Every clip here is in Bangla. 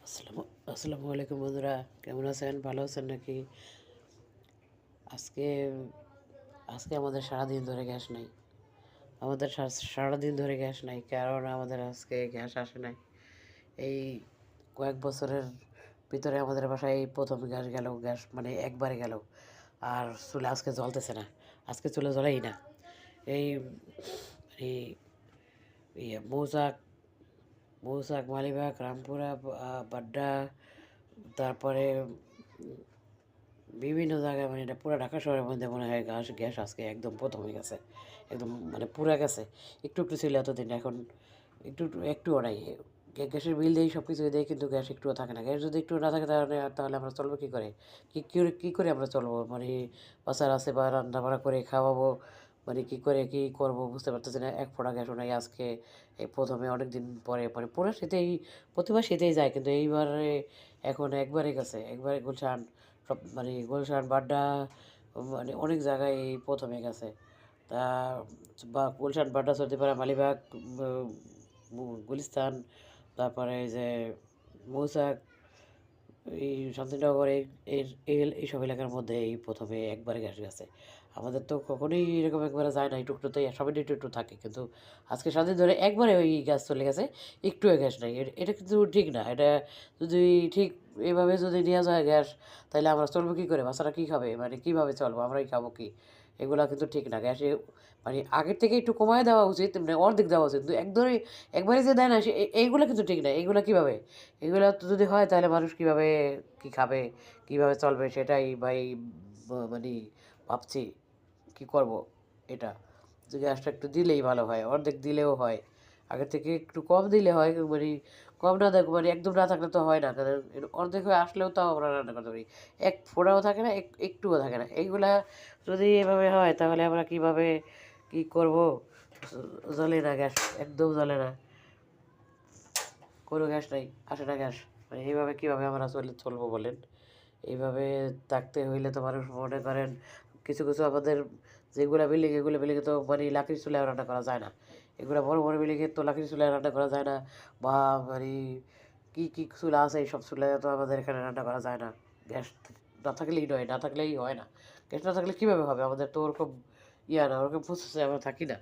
আসসালামু আসসালামু আলাইকুম বন্ধুরা, কেমন আছেন? ভালো আছেন নাকি? আজকে আজকে আমাদের সারাদিন ধরে গ্যাস নাই। আমাদের সারাদিন ধরে গ্যাস নাই, কারণ আমাদের আজকে গ্যাস আসে নাই। এই কয়েক বছরের ভিতরে আমাদের বাসায় এই প্রথম গ্যাস গেল, গ্যাস মানে একবারে গেল। আর চুলে আজকে জ্বলতেছে না, আজকে চুলে জ্বলেই না। এই মানে মৌচাক মৌচাক, মালিবাগ, রামপুরা, বাড্ডা, তারপরে বিভিন্ন জায়গায়, মানে এটা পুরো ঢাকা শহরের মধ্যে মনে হয় গ্যাস গ্যাস আজকে একদম প্রথম হয়ে গেছে, একদম মানে পুরা গেছে। একটু একটু ছিল এতদিন, এখন একটুও নাই। গ্যাসের বিল দেয়, সব কিছু দেয়, কিন্তু গ্যাস একটুও থাকে না। গ্যাস যদি একটু না থাকে তাহলে তাহলে আমরা চলবো কী করে? কী করে আমরা চলবো? মানে বাচ্চারা আছে বা রান্না বান্না করে খাওয়াবো, মানে কী করে কী করবো বুঝতে পারতেছি না। এক ফোঁটা গ্যাসও নাই আজকে। এই প্রথমে অনেক দিন পরে, মানে পুরো শীতেই, প্রতিবার শীতেই যায়, কিন্তু এইবারে এখন একবারে গেছে, একবারে গুলশান, সব মানে গুলশান, বাড্ডা, মানে অনেক জায়গায় এই প্রথমে গেছে। তা বা গুলশান, বাড্ডা, সর্দিপাড়া, মালিবাগ, গুলিস্তান, তারপরে এই যে মৌচাক, এই শান্তিনগর, এই এইসব এলাকার মধ্যে এই প্রথমে একবারে গ্যাস গেছে। আমাদের তো কখনোই এরকম একবারে যায় না, একটুতে সবাই একটু একটু থাকে, কিন্তু আজকে সারাদিন ধরে একবারে ওই গ্যাস চলে গেছে, একটুও গ্যাস নাই। এটা কিন্তু ঠিক না। এটা যদি ঠিক এভাবে যদি নেওয়া যায় গ্যাস, তাহলে আমরা চলবো কী করে? বাচ্চারা কী খাবে? মানে কীভাবে চলবো? আমরাই খাবো কি? এগুলা কিন্তু ঠিক না। গ্যাসে মানে আগের থেকে একটু কমায় দেওয়া উচিত, মানে অর্ধেক দেওয়া উচিত, কিন্তু একবারে যে দেয় না এইগুলো কিন্তু ঠিক না। এইগুলা কীভাবে? এগুলো তো যদি হয় তাহলে মানুষ কীভাবে কী খাবে, কীভাবে চলবে, সেটাই ভাই মানে ভাবছি কী করব। এটা যে গ্যাসটা একটু দিলেই ভালো হয়, অর্ধেক দিলেও হয়, আগের থেকে একটু কম দিলে হয়। মানে কম না দেখ, মানে একদম না থাকলে তো হয় না, কারণ অর্ধেক হয়ে আসলেও তাও আমরা রান্না করতে পারি। এক ফোঁটাও থাকে না, একটুও থাকে না। এইগুলা যদি এভাবে হয় তাহলে আমরা কীভাবে কী করব? জ্বলে না গ্যাস, একদম জ্বলে না, কোনো গ্যাস নাই, আসে না গ্যাস। মানে এইভাবে কীভাবে আমরা চলবো বলেন? এইভাবে থাকতে হইলে তো মানুষ মনে করেন কিছু কিছু আমাদের যেগুলো বিল্ডিং, এগুলো বিল্ডিংয়ে তো মানে লাকড়ির চুলায় রান্না করা যায় না। এগুলো বড় বড় বিল্ডিংয়ে তো লাকড়ির চুলায় রান্না করা যায় না, বা মানে কী কী চুলা আছে এইসব চুলায় তো আমাদের এখানে রান্না করা যায় না। গ্যাস না থাকলেই নয়, না থাকলেই হয় না। গ্যাস না থাকলে কীভাবে হবে? আমাদের তো ওরকম না, ওরকম প্রসেসে আমরা থাকি না।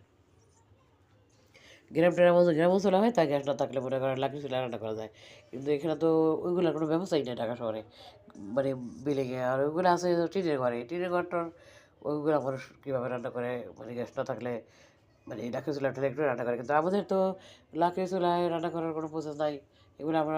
গ্রাম অঞ্চলে হয়, তাই গ্যাস না থাকলে মনে করেন লাকড়ি চুলায় রান্না করা যায়। কিন্তু এখানে তো ওইগুলোর কোনো ব্যবস্থাই নেই ঢাকা শহরে, মানে বিল্ডিংয়ে। আর ওইগুলো আছে টিনের ঘরে, টিনের ঘরটার ওইগুলো মানুষ কীভাবে রান্না করে? মানে গ্যাস না থাকলে, মানে লাকড়ি চুলায় একটু রান্না করে, কিন্তু আমাদের তো লাকড়ি চুলায় রান্না করার কোনো প্রসেস নাই। এগুলো আমরা